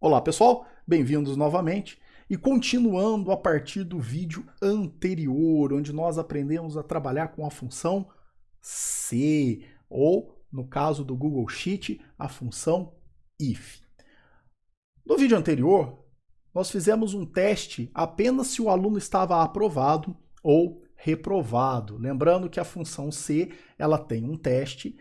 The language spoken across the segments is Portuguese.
Olá pessoal, bem-vindos novamente e continuando a partir do vídeo anterior, onde nós aprendemos a trabalhar com a função se, ou no caso do Google Sheet, a função if. No vídeo anterior, nós fizemos um teste apenas se o aluno estava aprovado ou reprovado. Lembrando que a função se, ela tem um teste,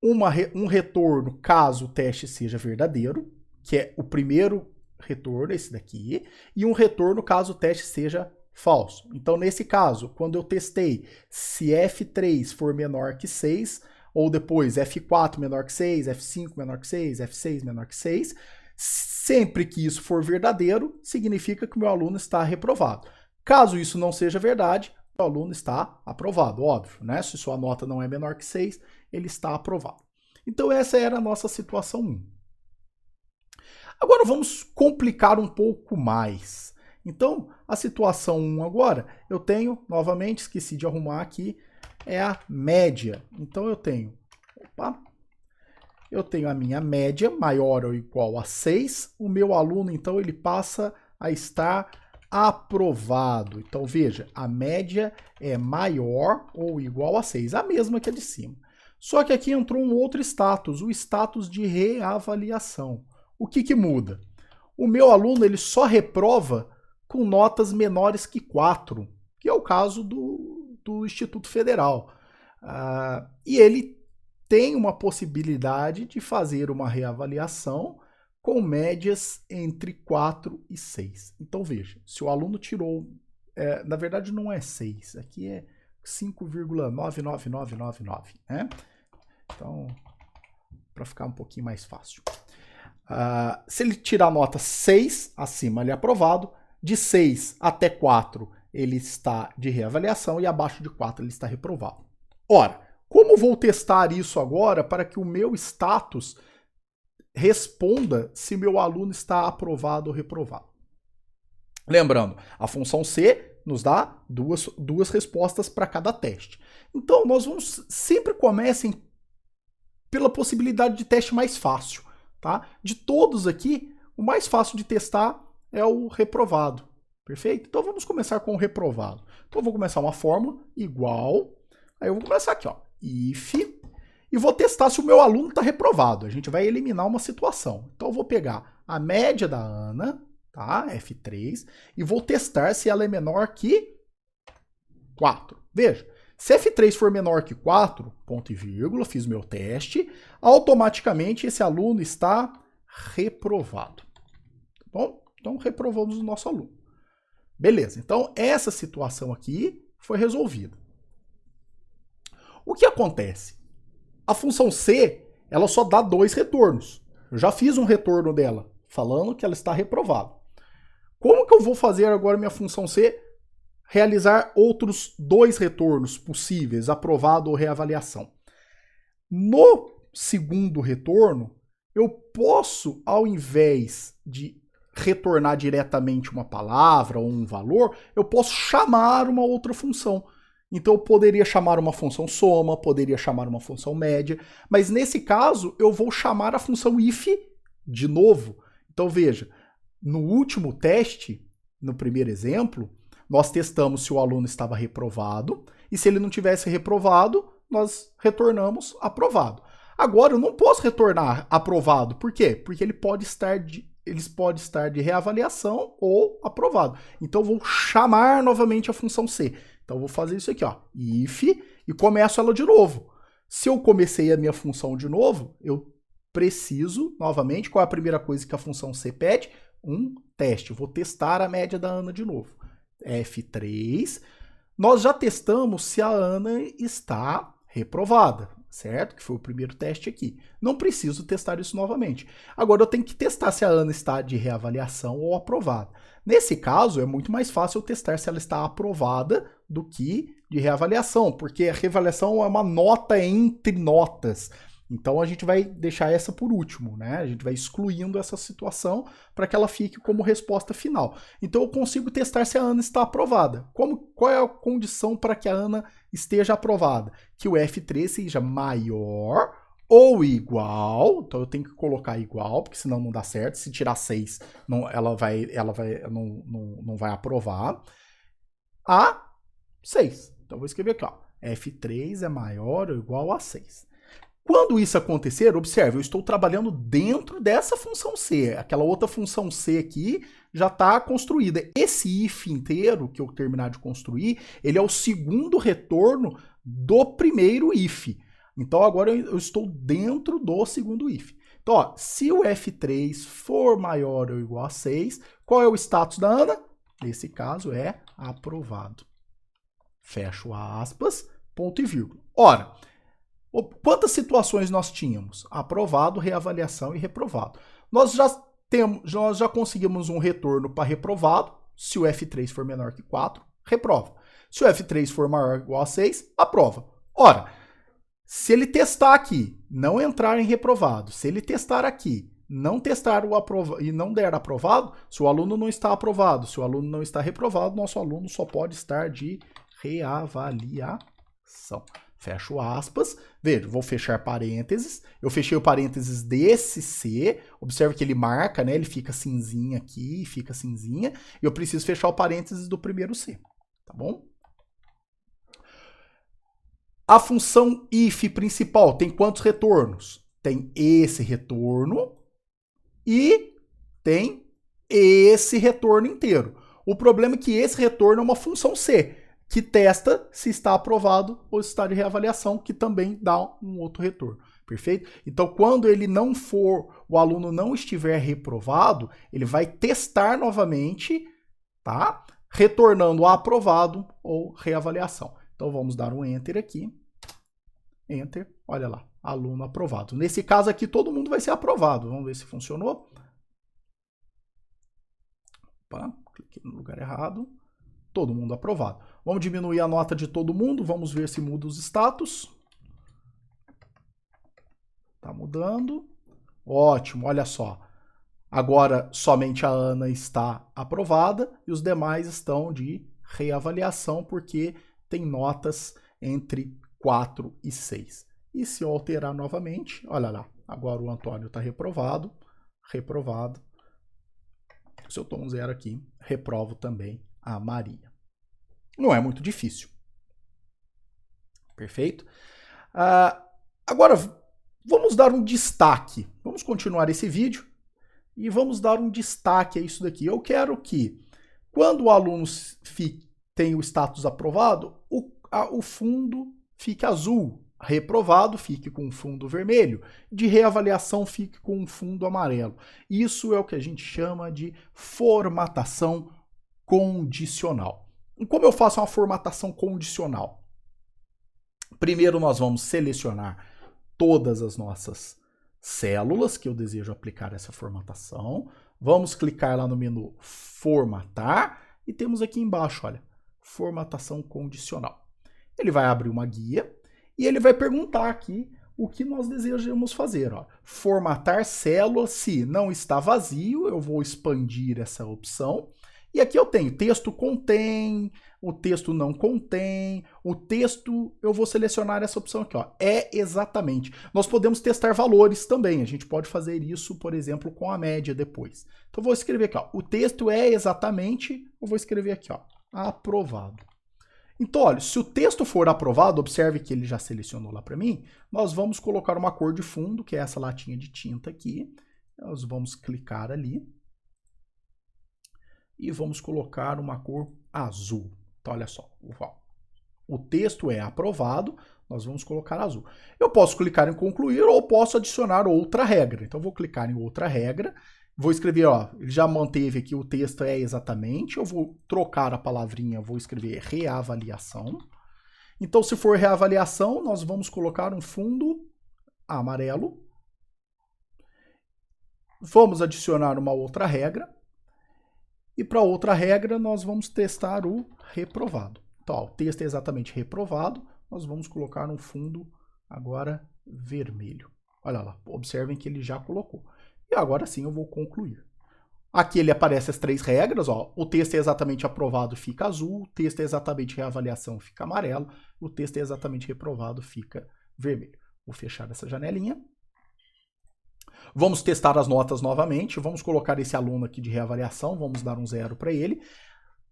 um retorno caso o teste seja verdadeiro, que é o primeiro retorno, esse daqui, e um retorno caso o teste seja falso. Então, nesse caso, quando eu testei se F3 for menor que 6, ou depois F4 menor que 6, F5 menor que 6, F6 menor que 6, sempre que isso for verdadeiro, significa que o meu aluno está reprovado. Caso isso não seja verdade, o aluno está aprovado, óbvio, né? Se sua nota não é menor que 6, ele está aprovado. Então, essa era a nossa situação 1. Agora vamos complicar um pouco mais. Então, a situação 1 agora, eu tenho, novamente, esqueci de arrumar aqui, é a média. Então eu tenho a minha média maior ou igual a 6. O meu aluno, então, ele passa a estar aprovado. Então, veja, a média é maior ou igual a 6, a mesma que a de cima. Só que aqui entrou um outro status, o status de reavaliação. O que muda? O meu aluno ele só reprova com notas menores que 4, que é o caso do Instituto Federal. E ele tem uma possibilidade de fazer uma reavaliação com médias entre 4 e 6. Então veja, se o aluno tirou, na verdade não é 6, aqui é 5,99999, né? Então, para ficar um pouquinho mais fácil. Se ele tirar nota 6, acima ele é aprovado, de 6 até 4 ele está de reavaliação e abaixo de 4 ele está reprovado. Ora, como vou testar isso agora para que o meu status responda se meu aluno está aprovado ou reprovado? Lembrando, a função se nos dá duas respostas para cada teste. Então, nós vamos sempre comecem pela possibilidade de teste mais fácil. Tá? De todos aqui, o mais fácil de testar é o reprovado. Perfeito? Então vamos começar com o reprovado. Então eu vou começar uma fórmula igual. Aí eu vou começar aqui, ó, if, e vou testar se o meu aluno está reprovado. A gente vai eliminar uma situação. Então eu vou pegar a média da Ana, tá? F3, e vou testar se ela é menor que 4. Veja. Se F3 for menor que 4, ponto e vírgula, fiz meu teste, automaticamente esse aluno está reprovado. Tá bom? Então, reprovamos o nosso aluno. Beleza, então essa situação aqui foi resolvida. O que acontece? A função C, ela só dá 2 retornos. Eu já fiz um retorno dela, falando que ela está reprovada. Como que eu vou fazer agora minha função C realizar outros 2 retornos possíveis, aprovado ou reavaliação? No segundo retorno, eu posso, ao invés de retornar diretamente uma palavra ou um valor, eu posso chamar uma outra função. Então eu poderia chamar uma função soma, poderia chamar uma função média, mas nesse caso eu vou chamar a função if de novo. Então veja, no último teste, no primeiro exemplo, nós testamos se o aluno estava reprovado, e se ele não tivesse reprovado, nós retornamos aprovado. Agora, eu não posso retornar aprovado. Por quê? Porque eles podem estar de reavaliação ou aprovado. Então, eu vou chamar novamente a função C. Então, eu vou fazer isso aqui, ó, if, e começo ela de novo. Se eu comecei a minha função de novo, eu preciso, novamente, qual é a primeira coisa que a função C pede? Um teste. Eu vou testar a média da Ana de novo. F3, nós já testamos se a Ana está reprovada, certo? Que foi o primeiro teste aqui. Não preciso testar isso novamente. Agora eu tenho que testar se a Ana está de reavaliação ou aprovada. Nesse caso, é muito mais fácil eu testar se ela está aprovada do que de reavaliação, porque a reavaliação é uma nota entre notas. Então a gente vai deixar essa por último, né? A gente vai excluindo essa situação para que ela fique como resposta final. Então eu consigo testar se a Ana está aprovada. Qual é a condição para que a Ana esteja aprovada? Que o F3 seja maior ou igual, então eu tenho que colocar igual, porque senão não dá certo. Se tirar 6, não vai aprovar, a 6. Então eu vou escrever aqui, ó, F3 é maior ou igual a 6. Quando isso acontecer, observe, eu estou trabalhando dentro dessa função C. Aquela outra função C aqui já está construída. Esse if inteiro que eu terminar de construir, ele é o segundo retorno do primeiro if. Então agora eu estou dentro do segundo if. Então, ó, se o F3 for maior ou igual a 6, qual é o status da Ana? Nesse caso é aprovado. Fecho aspas, ponto e vírgula. Ora, quantas situações nós tínhamos? Aprovado, reavaliação e reprovado. Nós já conseguimos um retorno para reprovado. Se o F3 for menor que 4, reprova. Se o F3 for maior ou igual a 6, aprova. Ora, se ele testar aqui, não entrar em reprovado, se ele testar aqui, não testar o aprovado e não der aprovado, se o aluno não está aprovado, se o aluno não está reprovado, nosso aluno só pode estar de reavaliação. Fecho aspas. Veja, vou fechar parênteses. Eu fechei o parênteses desse C. Observe que ele marca, né? Ele fica cinzinha aqui, fica cinzinha. E eu preciso fechar o parênteses do primeiro C. Tá bom? A função if principal tem quantos retornos? Tem esse retorno e tem esse retorno inteiro. O problema é que esse retorno é uma função C, que testa se está aprovado ou se está de reavaliação, que também dá um outro retorno. Perfeito? Então, quando ele não for, o aluno não estiver reprovado, ele vai testar novamente, tá? Retornando aprovado ou reavaliação. Então, vamos dar um Enter aqui. Enter, olha lá, aluno aprovado. Nesse caso aqui, todo mundo vai ser aprovado. Vamos ver se funcionou. Opa, cliquei no lugar errado. Todo mundo aprovado. Vamos diminuir a nota de todo mundo. Vamos ver se muda os status. Tá mudando. Ótimo, olha só. Agora, somente a Ana está aprovada e os demais estão de reavaliação, porque tem notas entre 4 e 6. E se eu alterar novamente, olha lá, agora o Antônio está reprovado, reprovado. Se eu dou um 0 aqui, reprovo também a Maria. Não é muito difícil. Perfeito? Agora, vamos dar um destaque. Vamos continuar esse vídeo e vamos dar um destaque a isso daqui. Eu quero que, quando o aluno tem o status aprovado, o fundo fique azul, reprovado fique com um fundo vermelho, de reavaliação fique com um fundo amarelo. Isso é o que a gente chama de formatação condicional. E como eu faço uma formatação condicional? Primeiro nós vamos selecionar todas as nossas células que eu desejo aplicar essa formatação. Vamos clicar lá no menu Formatar e temos aqui embaixo, olha, Formatação Condicional. Ele vai abrir uma guia e ele vai perguntar aqui o que nós desejamos fazer. Ó. Formatar célula, se não está vazio, eu vou expandir essa opção. E aqui eu tenho texto contém, o texto não contém, o texto eu vou selecionar essa opção aqui. Ó. É exatamente. Nós podemos testar valores também. A gente pode fazer isso, por exemplo, com a média depois. Então eu vou escrever aqui. Ó. O texto é exatamente, eu vou escrever aqui, ó, aprovado. Então, olha, se o texto for aprovado, observe que ele já selecionou lá para mim, nós vamos colocar uma cor de fundo, que é essa latinha de tinta aqui. Nós vamos clicar ali. E vamos colocar uma cor azul. Então, olha só. O texto é aprovado, nós vamos colocar azul. Eu posso clicar em concluir ou posso adicionar outra regra. Então, eu vou clicar em outra regra. Vou escrever, ó, ele já manteve aqui o texto é exatamente, eu vou trocar a palavrinha, vou escrever reavaliação. Então, se for reavaliação, nós vamos colocar um fundo amarelo. Vamos adicionar uma outra regra. E para outra regra, nós vamos testar o reprovado. Então, ó, o texto é exatamente reprovado, nós vamos colocar um fundo agora vermelho. Olha lá, observem que ele já colocou. E agora sim eu vou concluir. Aqui ele aparece as 3 regras, ó. O texto é exatamente aprovado, fica azul. O texto é exatamente reavaliação, fica amarelo. O texto é exatamente reprovado, fica vermelho. Vou fechar essa janelinha. Vamos testar as notas novamente. Vamos colocar esse aluno aqui de reavaliação. Vamos dar um 0 para ele.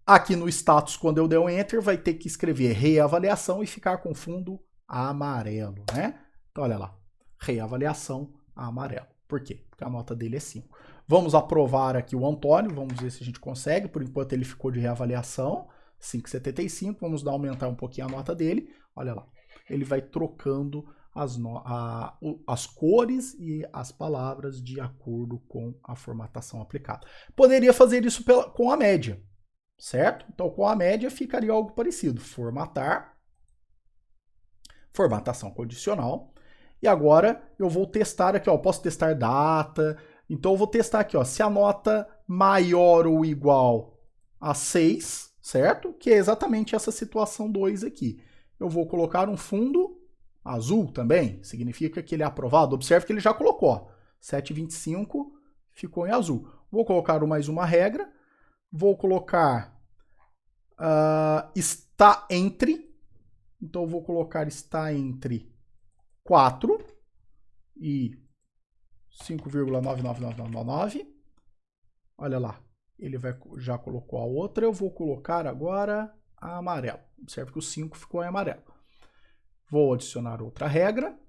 Aqui no status, quando eu der um Enter, vai ter que escrever reavaliação e ficar com fundo amarelo, né? Então, olha lá. Reavaliação amarelo. Por quê? Porque a nota dele é 5. Vamos aprovar aqui o Antônio. Vamos ver se a gente consegue. Por enquanto, ele ficou de reavaliação. 5,75. Vamos aumentar um pouquinho a nota dele. Olha lá. Ele vai trocando as cores e as palavras de acordo com a formatação aplicada. Poderia fazer isso com a média, certo? Então, com a média ficaria algo parecido. Formatar, formatação condicional. E agora eu vou testar aqui, ó, posso testar data. Então eu vou testar aqui, ó, se a nota maior ou igual a 6, certo? Que é exatamente essa situação 2 aqui. Eu vou colocar um fundo azul também, significa que ele é aprovado. Observe que ele já colocou, 7,25 ficou em azul. Vou colocar mais uma regra, vou colocar está entre, então eu vou colocar está entre 4 e 5,99999. Olha lá, ele já colocou a outra, eu vou colocar agora a amarelo. Observe que o 5 ficou em amarelo. Vou adicionar outra regra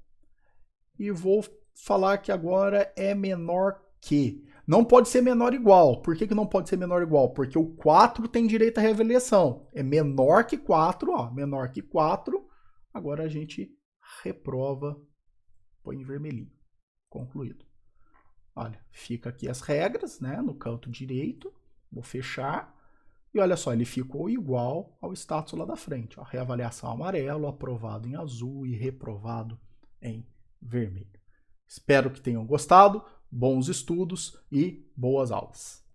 e vou falar que agora é menor que. Não pode ser menor igual. Por que não pode ser menor igual? Porque o 4 tem direito à reavaliação. É menor que 4, ó, menor que 4. Agora a gente reprova, põe em vermelhinho. Concluído. Olha, fica aqui as regras, né, no canto direito. Vou fechar. E olha só, ele ficou igual ao status lá da frente. Ó, reavaliação amarelo, aprovado em azul e reprovado em vermelho. Espero que tenham gostado, bons estudos e boas aulas.